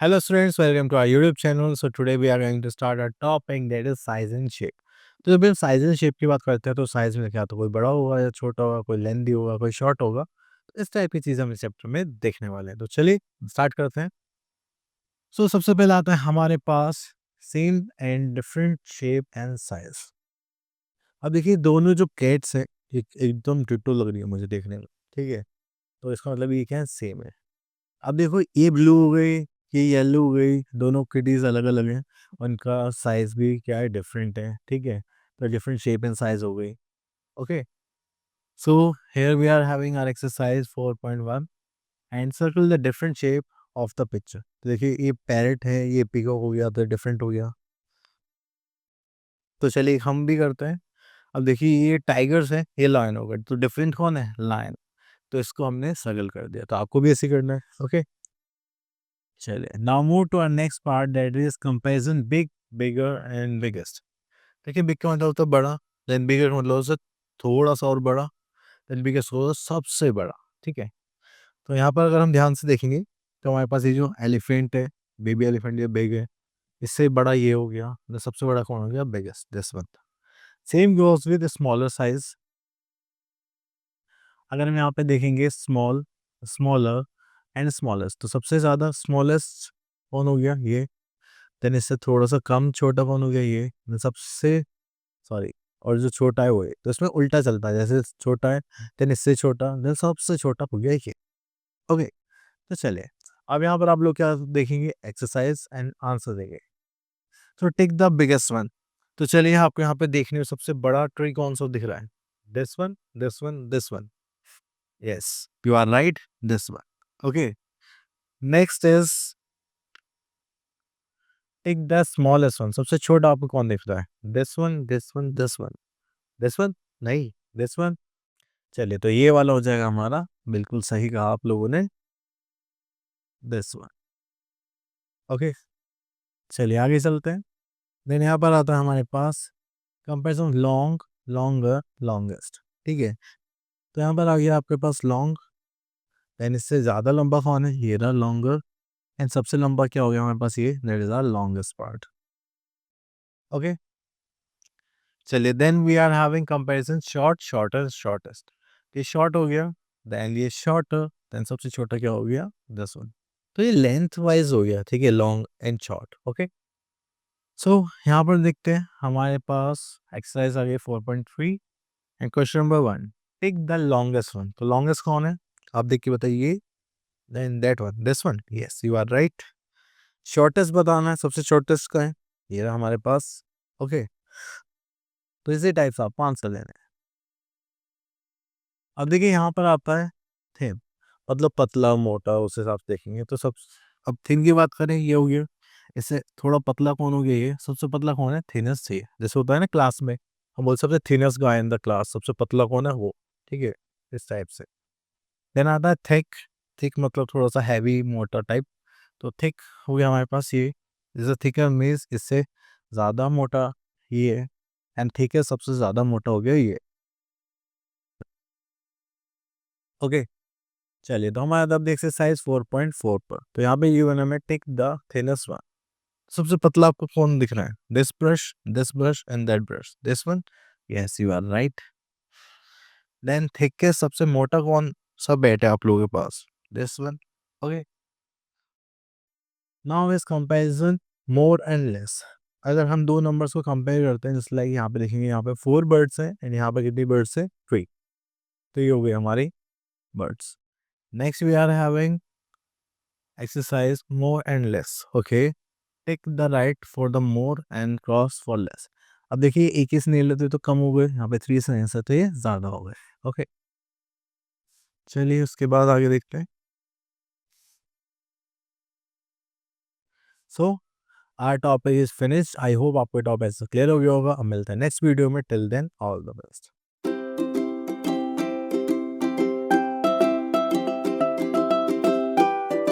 Hello students, welcome to our YouTube channel. So today we are going to start our topic that is size and shape. तो जब हम size and shape की बात करते हैं तो साइज में क्या तो कोई बड़ा होगा या छोटा होगा, कोई लेंदी होगा, कोई शॉर्ट होगा। तो इस टाइप की चीज़ हम इस चैप्टर में देखने वाले हैं। तो चलिए स्टार्ट करते हैं। सो सबसे पहले आता है हमारे पास same and different shape and size. अब देखिए दोनों जो कैट्स हैं एकदम डिट्टो लग रही है मुझे देखने में, ठीक है। तो इसका मतलब ये क्या है, सेम है। अब देखो ये ब्लू हो गई, ये येलो हो गई, दोनों किटीज अलग अलग हैं। उनका साइज भी क्या है, डिफरेंट है, ठीक है। तो डिफरेंट शेप एंड साइज हो गई। Okay, so here we are having our exercise 4.1 and circle the different shape of the picture. तो देखिए ये पैरेट है, ये पीकॉक हो गया, तो डिफरेंट हो गया। तो चलिए हम भी करते हैं। अब देखिए ये टाइगर्स है, ये लायन हो गया, तो डिफरेंट कौन है, लायन। तो इसको हमने सर्कल कर दिया, तो आपको भी ऐसे करना है। ओके, चलिए now move to our next part that is comparison big, bigger and biggest. देखिए बिग का मतलब होता है बड़ा, देन बिगर का मतलब उससे थोड़ा सा और बड़ा, देन बिगेस्ट होता है सबसे बड़ा, ठीक है। तो यहाँ पर अगर हम ध्यान से देखेंगे तो हमारे पास ये जो एलिफेंट है, बेबी एलिफेंट, ये बिग है। इससे बड़ा ये हो गया, तो सबसे बड़ा कौन हो गया, biggest, this one. Same goes with smaller size. अगर हम यहाँ पे देखेंगे स्मॉल, स्मॉलर एंड स्मॉलेस्ट, तो सबसे ज़्यादा स्मॉलेस्ट कौन हो गया, ये। देन इससे थोड़ा सा कम छोटा कौन हो गया, ये। देन सबसे, सॉरी, और जो छोटा है वो है, तो इसमें उल्टा चलता है, जैसे छोटा है देन इससे छोटा, देन सबसे छोटा हो गया ये। ओके, तो चलिए अब यहाँ पर आप लोग क्या देखेंगे, एक्सरसाइज एंड आंसर देंगे। तो टेक द बिगेस्ट वन। तो चलिए आपको यहाँ पे देखने में सबसे बड़ा ट्री कौन सा दिख रहा है, this one, this one, this one. Yes, you are right, this one. Okay, next is take the smallest one. सबसे छोटा आपको कौन दिख रहा है, this one, this one, this one, this one, नहीं, दिस वन। चलिए तो ये वाला हो जाएगा हमारा, बिल्कुल सही कहा आप लोगों ने, दिस वन। ओके, चलिए आगे चलते हैं। देन यहाँ पर आता है हमारे पास कंपेरिजन लॉन्ग, लॉन्गर, लॉन्गेस्ट, ठीक है। तो यहाँ पर आ गया आपके पास लॉन्ग, देन इससे ज़्यादा लंबा कौन है, ये रहा लॉन्गर, एंड सबसे लंबा क्या हो गया हमारे पास, ये, that is our longest part. Okay, चलिए then we are having comparison short, shorter, shortest. ये शॉर्ट हो गया, देन ये शॉर्टर, देन सबसे छोटा क्या हो गया, दिस वन। तो ये लेंथ वाइज हो गया, ठीक है, लॉन्ग एंड शॉर्ट। ओके, सो यहाँ पर देखते हैं हमारे पास एक्सरसाइज आ गई 4.3 and question number 1, take the longest one. तो लॉन्गेस्ट कौन है, आप देख के बताइए, then that one, this one, yes you are right. Shortest बताना है, सबसे शॉर्टेस्ट का है, ये रहा हमारे पास। ओके, तो इसी टाइप से आपको आंसर लेना है। अब देखिए यहाँ पर आता है थिन, मतलब पतला मोटा, उस हिसाब से देखेंगे तो सब। अब थिन की बात करें, ये हो गया, इससे थोड़ा पतला कौन हो गया, ये सबसे पतला कौन है, थिनेस्ट चाहिए। जैसे होता है ना क्लास में, हम बोल सबसे thinnest guy in the class, सबसे पतला कौन है वो, ठीक है, इस टाइप से। देन आता है थिक, थिक मतलब थोड़ा सा हैवी मोटा टाइप। तो थिक हो गया हमारे पास ये, जैसे थिकर मीन्स इससे ज़्यादा मोटा ये है, एंड थिक है सबसे ज़्यादा मोटा हो गया ये। ओके, चलिए तो हमारा अब एक्सरसाइज 4.4 पर, तो यहाँ पे ये बना में टेक द थिनेस्ट वन। सबसे पतला आपको कौन दिख रहा है, this brush and that brush, this one, yes you are right. Then thickness सबसे मोटा कौन सा बैट है आप लोगों के पास, this one. Okay, now is comparison more and less. अगर हम दो नंबर्स को कंपेयर करते हैं, जैसे लाइक यहाँ पे देखेंगे, यहाँ पे 4 बर्ड्स हैं एंड यहाँ पे कितनी बर्ड्स है, 3। तो ये हो गई हमारी birds. Next we are having exercise more and less. Okay, take the right for the more and cross for less. अब देखिए एक ही से नहीं लेते तो कम हो गए, यहाँ पे 3 से आंसर तो ये ज़्यादा हो गए। ओके, चलिए उसके बाद आगे देखते हैं। So our topic is finished. I hope आपको टॉपिक क्लियर हो गया होगा। अब मिलते हैं नेक्स्ट वीडियो में, till then all the best.